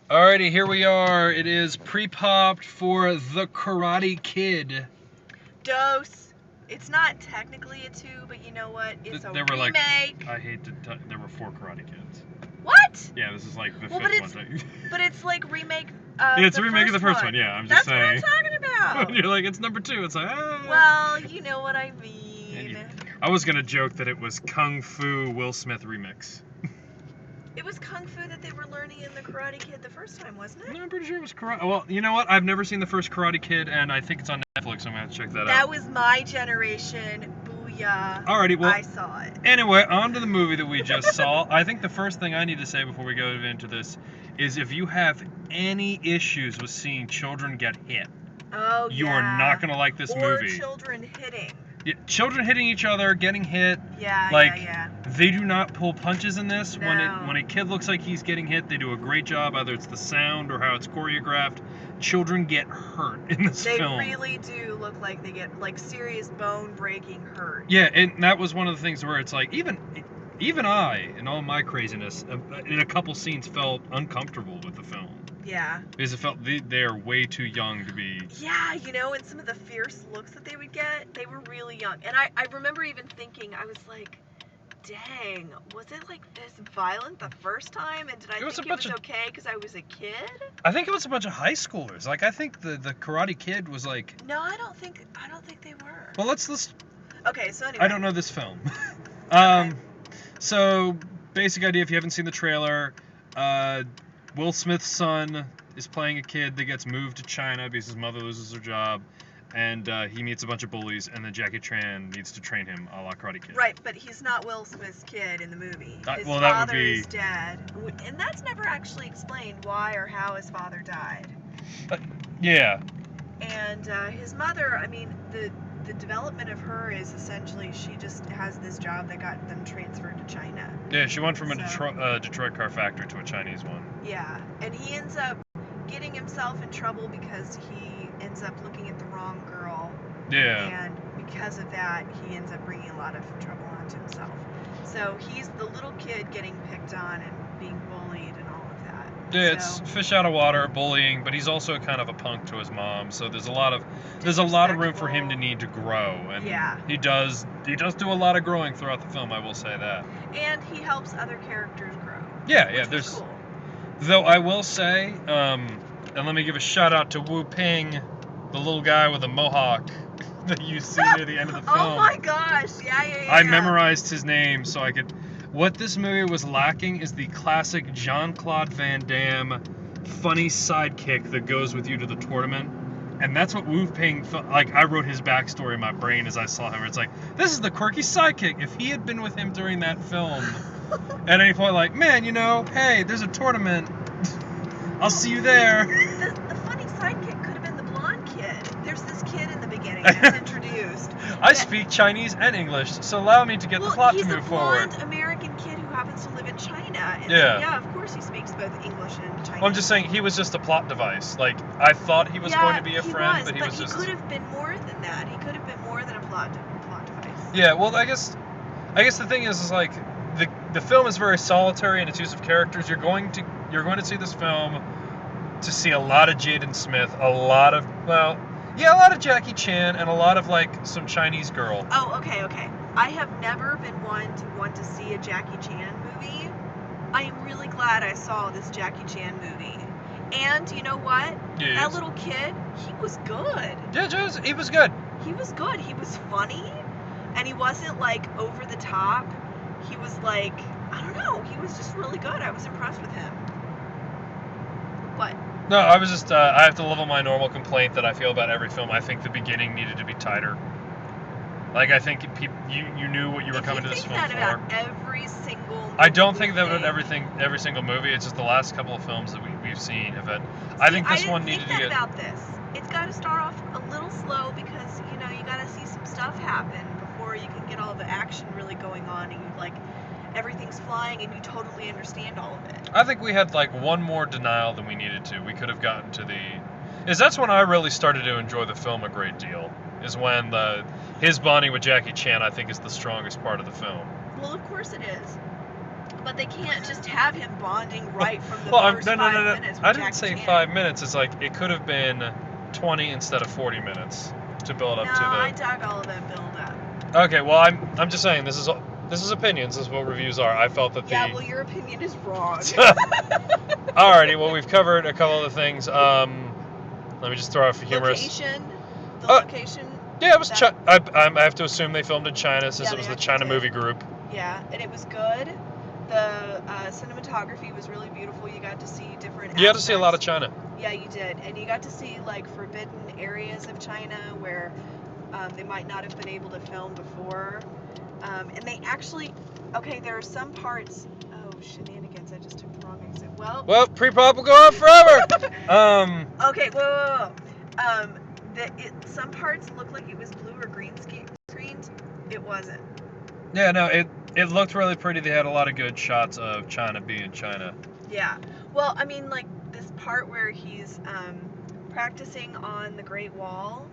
Alrighty, here we are. It is pre-popped for The Karate Kid. Dose. It's not technically a 2, but you know what? It's a There were remake. I hate to there were 4 Karate Kids. What? Yeah, this is like the Well, fifth one. But it's like remake. It's a remake of the first one. Yeah, I'm just saying. That's what I'm talking about. You're like, it's number 2. It's like, ah. Well, you know what I mean. I was gonna joke that it was Kung Fu Will Smith remix. It was Kung Fu that they were learning in the Karate Kid the first time, wasn't it? No, I'm pretty sure it was Karate. Well, you know what? I've never seen the first Karate Kid, and I think it's on Netflix, so I'm gonna have to check that out. That was my generation. Booyah. Alrighty, well, I saw it. Anyway, on to the movie that we just saw. I think the first thing I need to say before we go into this is if you have any issues with seeing children get hit, you are not going to like this movie. Or children hitting. Yeah, children hitting each other, getting hit. Yeah, yeah. They do not pull punches in this. No. When a kid looks like he's getting hit, they do a great job. Either it's the sound or how it's choreographed. Children get hurt in this film. They really do look like they get like serious bone-breaking hurt. Yeah, and that was one of the things where it's like even I, in all my craziness, in a couple scenes felt uncomfortable with the film. Yeah. Because it felt they are way too young to be. Yeah, and some of the fierce looks that they would get, they were really young. And I remember even thinking, I was like, dang, was it like this violent the first time? And did I think it was okay because I was a kid? I think it was a bunch of high schoolers. Like, I think the Karate Kid was like. No, I don't think they were. Well, let's. Okay, so anyway. I don't know this film. Okay. So, basic idea, if you haven't seen the trailer, Will Smith's son is playing a kid that gets moved to China because his mother loses her job, and he meets a bunch of bullies, and then Jackie Chan needs to train him a la Karate Kid. Right, but he's not Will Smith's kid in the movie. His that father would be... is dead, and that's never actually explained why or how his father died. Yeah. And his mother, I mean, the development of her is essentially she just has this job that got them transferred to China. Yeah, she went from a Detroit car factory to a Chinese one. Yeah, and he ends up getting himself in trouble because he ends up looking at the wrong girl. Yeah. And because of that, he ends up bringing a lot of trouble onto himself. So he's the little kid getting picked on and being bullied and all of that. Yeah, it's fish out of water, bullying, but he's also kind of a punk to his mom. So there's a lot of room for him to need to grow, and he does do a lot of growing throughout the film. I will say that. And he helps other characters grow. Yeah, there's. Cool. Though I will say, and let me give a shout out to Wu Ping, the little guy with the mohawk that you see near the end of the film. Oh my gosh! Yeah. I memorized his name so I could. What this movie was lacking is the classic Jean-Claude Van Damme funny sidekick that goes with you to the tournament. And that's what Wu Ping felt like. I wrote his backstory in my brain as I saw him. It's like, this is the quirky sidekick. If he had been with him during that film, at any point, like, man, hey, there's a tournament. I'll see you there. The funny sidekick could have been the blonde kid. There's this kid in the beginning that's introduced. I speak Chinese and English, so allow me to get the plot to move forward. He's a blonde American kid who happens to live in China. And yeah, of course he speaks both English and Chinese. Well, I'm just saying he was just a plot device. Like, I thought he was going to be a friend, but he was just... he could have been more than that. He could have been more than a plot device. Yeah, well, I guess the thing is like, the film is very solitary in its use of characters. You're going to see this film to see a lot of Jaden Smith, a lot of Jackie Chan, and a lot of like some Chinese girl. Oh, okay. I have never been one to want to see a Jackie Chan movie. I am really glad I saw this Jackie Chan movie. And you know what? Yes. That little kid, he was good. Yeah, he was good. He was good. He was funny, and he wasn't like over the top. He was like, I don't know, he was just really good. I was impressed with him. What? No, I was just, I have to level my normal complaint that I feel about every film. I think the beginning needed to be tighter. Like, I think you knew what you were coming to this film for. I think that about every single movie. I don't think that about every single movie. It's just the last couple of films that we've seen have had. I think this one needed to get. About this, it's got to start off a little slow because you got to see some stuff happen before you can get all the action really going on and everything's flying and you totally understand all of it. I think we had like one more denial than we needed to. We could have gotten to that's when I really started to enjoy the film a great deal. Is when his bonding with Jackie Chan, I think, is the strongest part of the film. Well, of course it is. But they can't just have him bonding right from the well, first no, 5 minutes. I didn't say 5 minutes. It's like it could have been 20 instead of 40 minutes to build up to the. No, I dug all of that build up. Okay, well, I'm just saying this is opinions. This is what reviews are. I felt that Yeah, well, your opinion is wrong. Alrighty, well, we've covered a couple of the things. Let me just throw out a humorous. Location. The location. Yeah, it was. I have to assume they filmed in China since it was the China Movie Group. Yeah, and it was good. The cinematography was really beautiful. You got to see different. You got to see a lot of China. Yeah, you did, and you got to see like forbidden areas of China where they might not have been able to film before. And they actually, okay, there are some parts. Oh, shenanigans! I just took the wrong exit. Well, pre-pop will go on forever. Okay, whoa. Some parts looked like it was blue or green screened. It wasn't. Yeah, no, it looked really pretty. They had a lot of good shots of China being China. Yeah. Well, I mean, like this part where he's practicing on the Great Wall.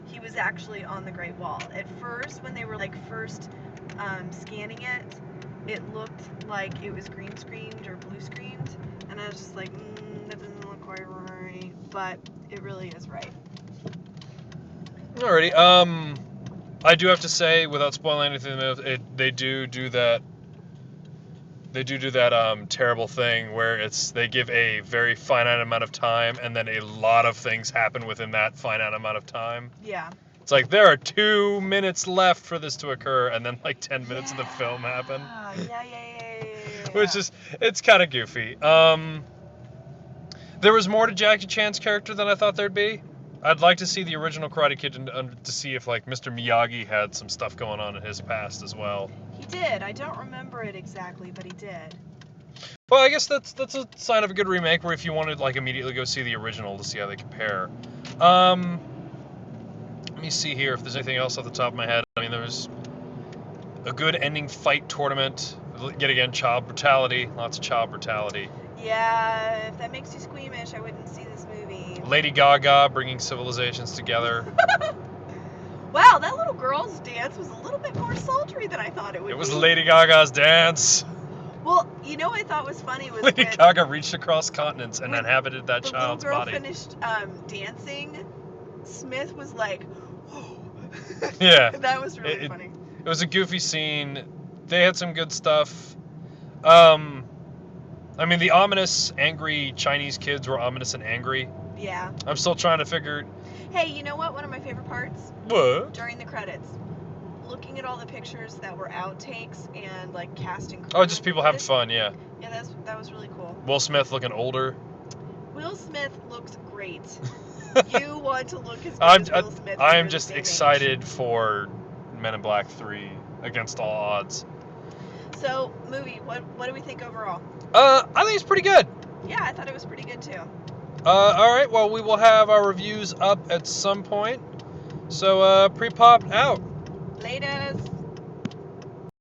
He was actually on the Great Wall. At first, when they were like scanning it, it looked like it was green screened or blue screened, and I was just like, that doesn't look quite right, but it really is right. Alrighty. I do have to say, without spoiling anything, they do that. They do that terrible thing where they give a very finite amount of time, and then a lot of things happen within that finite amount of time. Yeah. It's like there are 2 minutes left for this to occur, and then like 10 minutes of the film happen. Yeah. Which is, it's kind of goofy. There was more to Jackie Chan's character than I thought there'd be. I'd like to see the original Karate Kid to see if like Mr. Miyagi had some stuff going on in his past as well. He did. I don't remember it exactly, but he did. Well, I guess that's a sign of a good remake. Where if you wanted like immediately go see the original to see how they compare. Let me see here if there's anything else off the top of my head. I mean, there's a good ending fight tournament. Yet again, child brutality. Lots of child brutality. Yeah, if that makes you squeamish, I wouldn't see this movie. Lady Gaga bringing civilizations together. Wow, that little girl's dance was a little bit more sultry than I thought it would be. It was Lady Gaga's dance. Well, you know what I thought was funny was Lady Gaga reached across continents and inhabited that child's body. The little girl finished dancing. Smith was like, whoa. Yeah. That was really funny. It was a goofy scene. They had some good stuff. I mean, the ominous, angry Chinese kids were ominous and angry. Yeah. I'm still trying to figure... Hey, you know what? One of my favorite parts? What? During the credits. Looking at all the pictures that were outtakes and, like, casting crew. Oh, just people having fun, yeah. Yeah, that was really cool. Will Smith looking older. Will Smith looks great. You want to look as good as Will Smith. I am just excited for Men in Black 3 against all odds. So, movie, what do we think overall? I think it's pretty good. Yeah, I thought it was pretty good too. Alright, well, we will have our reviews up at some point. So, pre-pop out. Laters.